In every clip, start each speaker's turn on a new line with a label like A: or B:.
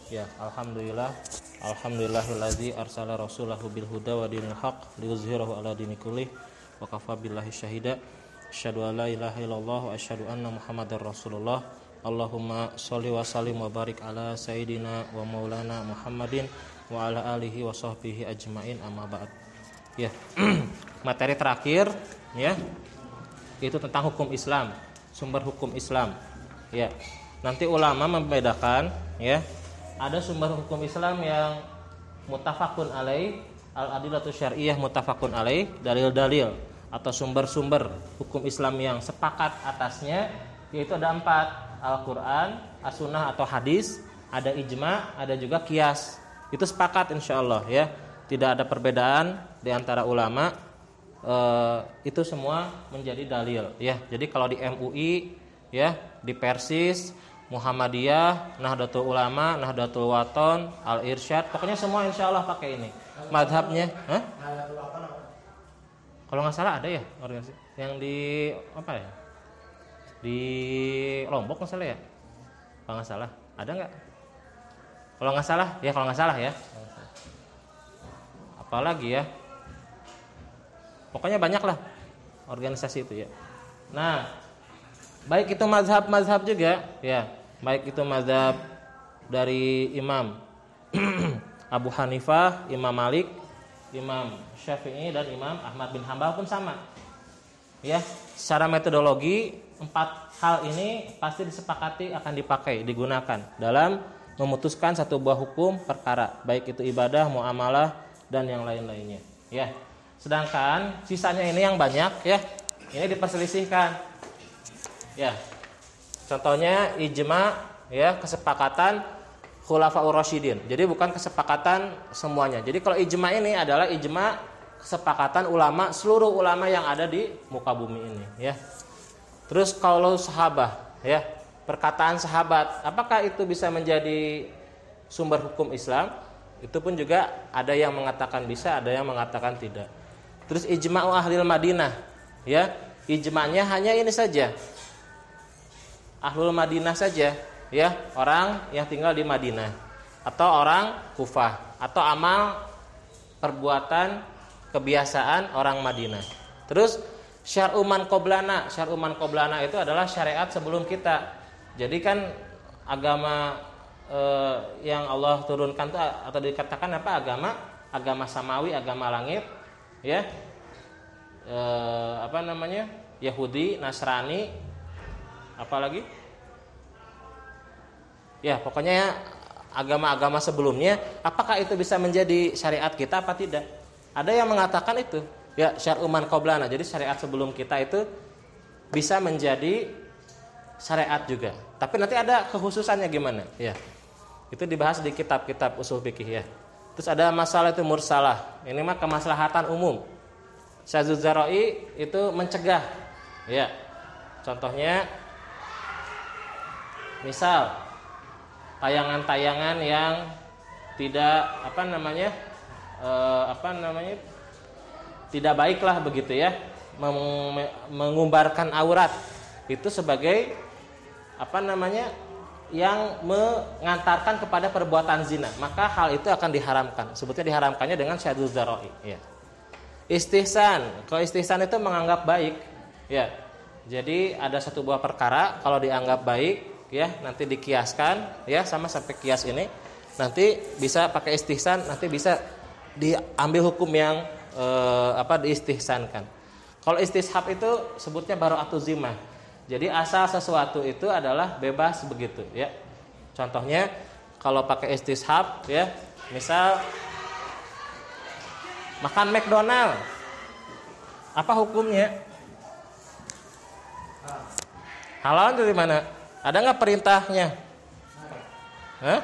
A: Ya, alhamdulillah. Alhamdulillahillazi arsala rasulahu bil huda wa dinil haq liyuzhirahu ala dini kullih wa kafa billahi syahida. Asyhadu an la ilaha illallah wa asyhadu anna Muhammadar Rasulullah. Allahumma sholli wa sallim wa barik ala sayyidina wa maulana Muhammadin wa ala alihi wa sahbihi ajmain, amma ba'd. Ya. Materi terakhir ya. Itu tentang hukum Islam, sumber hukum Islam. Ya. Nanti ulama membedakan ya. Ada sumber hukum Islam yang muttafaqun alaih, al-adillatu syar'iyyah muttafaqun alaih, dalil-dalil atau sumber-sumber hukum Islam yang sepakat atasnya, yaitu ada 4, Al-Qur'an, As-Sunnah atau hadis, ada ijma', ada juga qiyas. Itu sepakat insyaallah ya. Tidak ada perbedaan di antara ulama. Itu semua menjadi dalil ya. Jadi kalau di MUI ya, di Persis, Muhammadiyah, Nahdlatul Ulama, Nahdlatul Wathon, Al-Irsyad, pokoknya semua insyaallah pakai ini. Madhabnya, kalau nggak salah ada ya organisasi yang di apa ya? Di Lombok nggak salah ya? Kalau nggak salah, ada nggak? Kalau nggak salah ya, kalau nggak salah ya. Apalagi ya? Pokoknya banyak lah organisasi itu ya. Nah, baik itu mazhab juga ya. Baik itu mazhab dari Imam Abu Hanifah, Imam Malik, Imam Syafi'i dan Imam Ahmad bin Hanbal pun sama. Ya, secara metodologi 4 hal ini pasti disepakati akan dipakai, digunakan dalam memutuskan satu buah hukum perkara, baik itu ibadah, muamalah dan yang lain-lainnya. Ya. Sedangkan sisanya ini yang banyak ya, ini diperselisihkan. Ya. Contohnya ijma ya, kesepakatan khulafaur rasyidin. Jadi bukan kesepakatan semuanya. Jadi kalau ijma ini adalah ijma kesepakatan ulama, seluruh ulama yang ada di muka bumi ini ya. Terus kalau sahabat ya, perkataan sahabat, apakah itu bisa menjadi sumber hukum Islam? Itu pun juga ada yang mengatakan bisa, ada yang mengatakan tidak. Terus ijma'u ahlil Madinah ya, ijma'nya hanya ini saja, Ahlul Madinah saja ya, orang yang tinggal di Madinah atau orang Kufah atau amal perbuatan kebiasaan orang Madinah. Terus syar'u man qablana, syar'u man qablana itu adalah syariat sebelum kita. Jadi kan agama yang Allah turunkan itu atau dikatakan apa, agama samawi, agama langit ya, apa namanya, Yahudi, Nasrani, apalagi ya, pokoknya agama-agama sebelumnya, apakah itu bisa menjadi syariat kita apa tidak? Ada yang mengatakan itu ya, syar'u man qablana, jadi syariat sebelum kita itu bisa menjadi syariat juga. Tapi nanti ada kekhususannya gimana ya, itu dibahas di kitab-kitab usul fikih ya. Terus ada masalah itu mursalah, ini mah kemaslahatan umum. Syadzuz dzara'i itu mencegah ya. Contohnya misal tayangan-tayangan yang tidak tidak baiklah begitu ya, mengumbarkan aurat, itu sebagai yang mengantarkan kepada perbuatan zina, maka hal itu akan diharamkan. Sebutnya diharamkannya dengan syadzuz dzara'i ya. Istihsan, kalau istihsan itu menganggap baik ya. Jadi ada satu buah perkara kalau dianggap baik ya, nanti dikiaskan ya, sama sampai kias ini nanti bisa pakai istihsan, nanti bisa diambil hukum yang diistihsankan. Kalau istishab itu sebutnya bara'atuz zimmah. Jadi asal sesuatu itu adalah bebas begitu ya. Contohnya kalau pakai istishab ya, misal makan McDonald, apa hukumnya? Halal dari mana? Ada nggak perintahnya? Hah?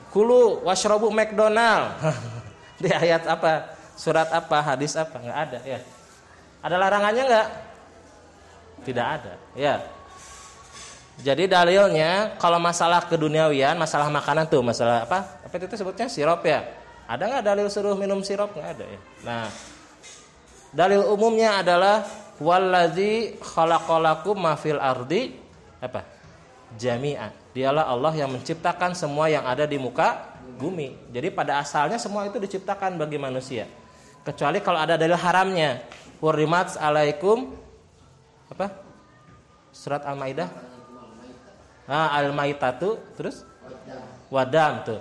A: Kulu washrobu McDonald. Di ayat apa? Surat apa? Hadis apa? Nggak ada ya. Ada larangannya nggak? Tidak ada ya. Jadi dalilnya kalau masalah keduniawian, masalah makanan tuh, masalah apa? Apa itu sebutnya sirup ya? Ada nggak dalil suruh minum sirup? Nggak ada ya. Nah, dalil umumnya adalah wallazi khalaqalakum ma fil ardi apa? jami'a. Dialah Allah yang menciptakan semua yang ada di muka bumi. Jadi pada asalnya semua itu diciptakan bagi manusia. Kecuali kalau ada dalil haramnya. Hurrimat alaikum apa? Surat Al-Maidah. Al-Maitatu terus wadam tuh.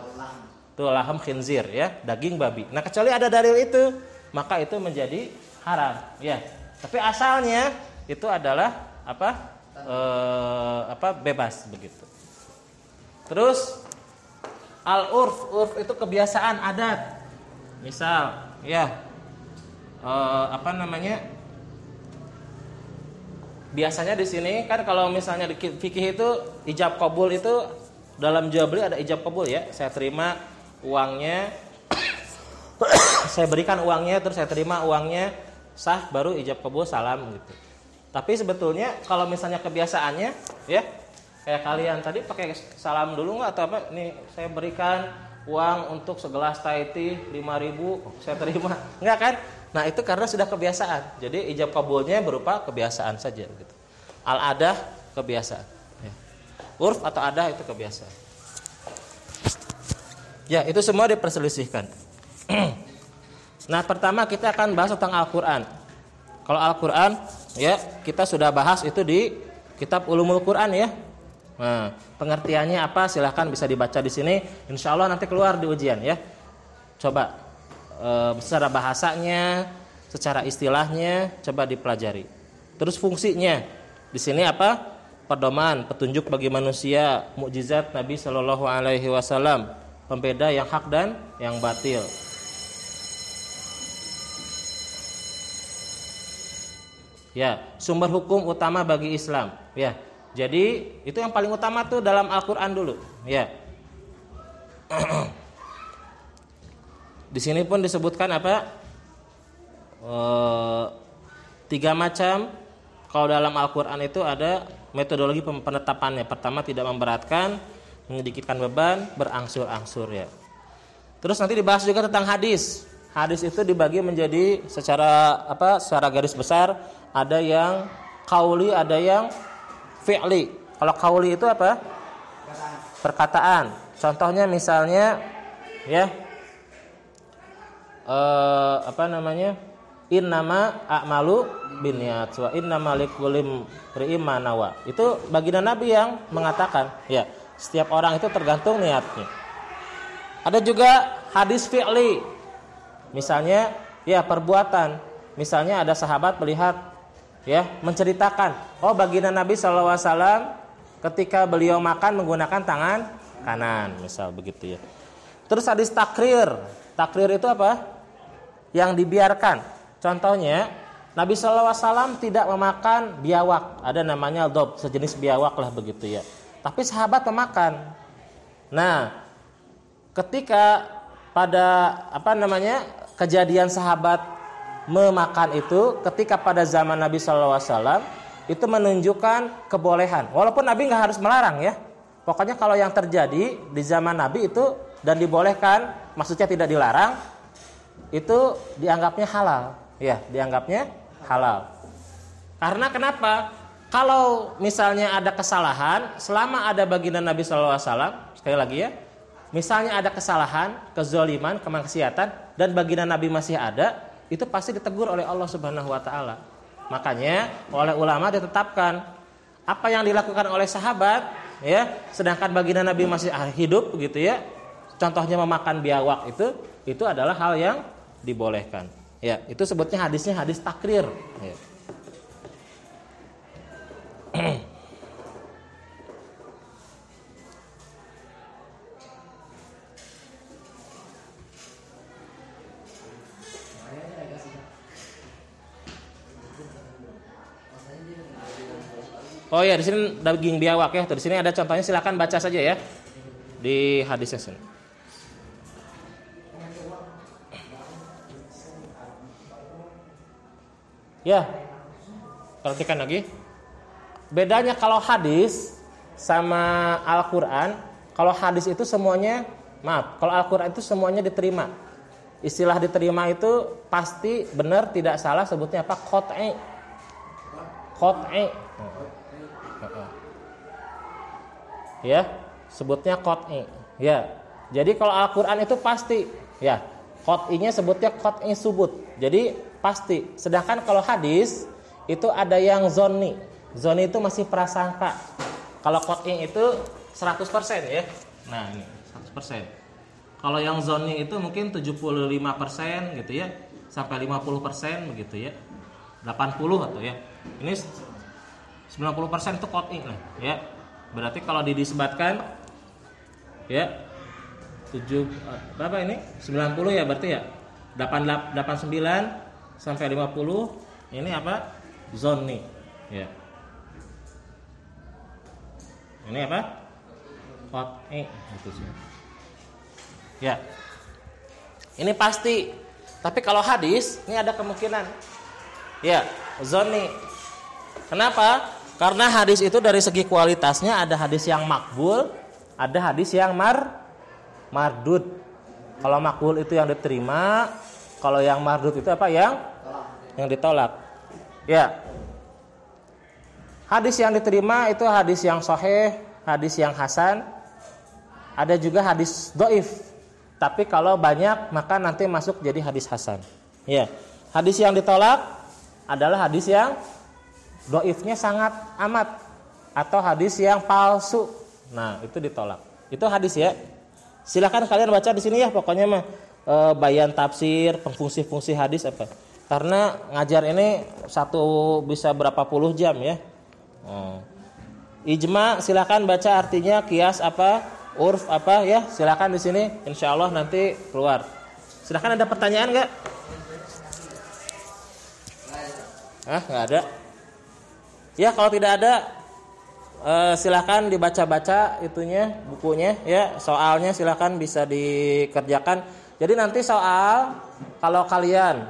A: Tuh laham khinzir ya, daging babi. Nah, kecuali ada dalil itu, maka itu menjadi haram ya. Tapi asalnya itu adalah bebas begitu. Terus al-urf itu kebiasaan adat. Misal ya biasanya di sini kan kalau misalnya di fikih itu ijab qabul itu dalam jual beli ada ijab qabul ya. Saya terima uangnya, saya berikan uangnya, terus saya terima uangnya, sah baru ijab qabul salam gitu. Tapi sebetulnya kalau misalnya kebiasaannya ya kayak kalian tadi pakai salam dulu nggak atau apa? Nih saya berikan uang untuk segelas Thai tea 5.000, saya terima, nggak kan? Nah itu karena sudah kebiasaan. Jadi ijab kabulnya berupa kebiasaan saja gitu. Al-adah kebiasaan ya. Urf atau adah itu kebiasaan. Ya itu semua diperselisihkan. Nah pertama kita akan bahas tentang Al-Quran. Kalau Al-Quran ya kita sudah bahas itu di kitab Ulumul Quran ya. Nah pengertiannya apa silahkan bisa dibaca di sini. Insya Allah nanti keluar di ujian ya. Coba secara bahasanya, secara istilahnya coba dipelajari. Terus fungsinya di sini apa? Pedoman, petunjuk bagi manusia, mukjizat Nabi Shallallahu Alaihi Wasallam, pembeda yang hak dan yang batil. Ya, sumber hukum utama bagi Islam. Ya, jadi itu yang paling utama tuh dalam Al-Quran dulu. Ya. Di sini pun disebutkan apa? 3 macam. Kalau dalam Al-Quran itu ada metodologi penetapannya. Pertama tidak memberatkan, menyedikitkan beban, berangsur-angsur ya. Terus nanti dibahas juga tentang hadis. Hadis itu dibagi menjadi secara garis besar ada yang qauli, ada yang fi'li. Kalau qauli itu apa? Perkataan. Contohnya misalnya ya innama a'malu binniyat wa innama likulli imri'in ma nawa. Itu baginda Nabi yang mengatakan, ya, setiap orang itu tergantung niatnya. Ada juga hadis fi'li. Misalnya, ya perbuatan. Misalnya ada sahabat melihat ya, menceritakan, oh baginda Nabi SAW ketika beliau makan menggunakan tangan kanan, misal begitu ya. Terus hadis takrir. Takrir itu apa? Yang dibiarkan. Contohnya Nabi SAW tidak memakan biawak. Ada namanya dob, sejenis biawak lah begitu ya. Tapi sahabat memakan. Nah, ketika pada kejadian sahabat memakan itu, ketika pada zaman Nabi SAW itu menunjukkan kebolehan. Walaupun Nabi nggak harus melarang ya. Pokoknya kalau yang terjadi di zaman Nabi itu dan dibolehkan, maksudnya tidak dilarang, itu dianggapnya halal, ya, dianggapnya halal. Karena kenapa? Kalau misalnya ada kesalahan, selama ada baginda Nabi SAW, sekali lagi ya, misalnya ada kesalahan, kezaliman, kemaksiatan, dan baginda Nabi masih ada, itu pasti ditegur oleh Allah Subhanahu Wa Taala. Makanya oleh ulama ditetapkan apa yang dilakukan oleh sahabat, ya, sedangkan baginda Nabi masih hidup, begitu ya. Contohnya memakan biawak itu adalah hal yang dibolehkan. Ya, itu sebutnya hadisnya hadis takrir. Ya. Oh ya, di sini daging biawak ya. Di sini ada contohnya, silakan baca saja ya di hadisnya sini. Ya, perhatikan lagi. Bedanya kalau hadis sama Al-Quran, kalau hadis itu semuanya, kalau Al-Quran itu semuanya diterima. Istilah diterima itu pasti benar, tidak salah, sebutnya apa? Qot'i. ya, sebutnya qat'i. Ya. Jadi kalau Al-Qur'an itu pasti, ya. Qat'inya sebutnya qat'i subut. Jadi pasti. Sedangkan kalau hadis itu ada yang zonni. Zonni itu masih prasangka. Kalau qat'i itu 100% ya. Nah, ini 100%. Kalau yang zonni itu mungkin 75% gitu ya, sampai 50% begitu ya. 80 atau ya. Ini 90% itu qat'i lah ya. Berarti kalau dinisbatkan ya 7 berapa ini? 90 ya berarti ya. 89 sampai 50 ini apa? Zonni ya. Ini apa? Qat'i gitu sih. Ya. Ini pasti. Tapi kalau hadis ini ada kemungkinan. Ya, zonni. Kenapa? Karena hadis itu dari segi kualitasnya ada hadis yang makbul, ada hadis yang mardud. Kalau makbul itu yang diterima, kalau yang mardud itu apa? Yang ditolak. Ya. Hadis yang diterima itu hadis yang sahih, hadis yang hasan. Ada juga hadis dhaif. Tapi kalau banyak maka nanti masuk jadi hadis hasan. Ya. Hadis yang ditolak adalah hadis yang dhaifnya sangat amat atau hadis yang palsu. Nah, itu ditolak. Itu hadis ya. Silakan kalian baca di sini ya, pokoknya mah bayan tafsir, fungsi-fungsi hadis apa. Karena ngajar ini satu bisa berapa puluh jam ya. Ijma silakan baca artinya, kias apa, urf apa ya, silakan di sini. Insyaallah nanti keluar. Silakan, ada pertanyaan enggak? Enggak ada. Ya, kalau tidak ada silakan dibaca-baca itunya, bukunya ya, soalnya silakan bisa dikerjakan. Jadi nanti soal kalau kalian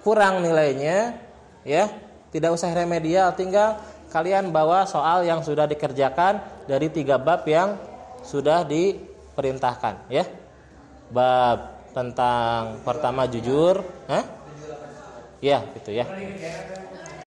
A: kurang nilainya ya, tidak usah remedial, tinggal kalian bawa soal yang sudah dikerjakan dari 3 bab yang sudah diperintahkan ya. Bab tentang pertama jujur, ya gitu ya.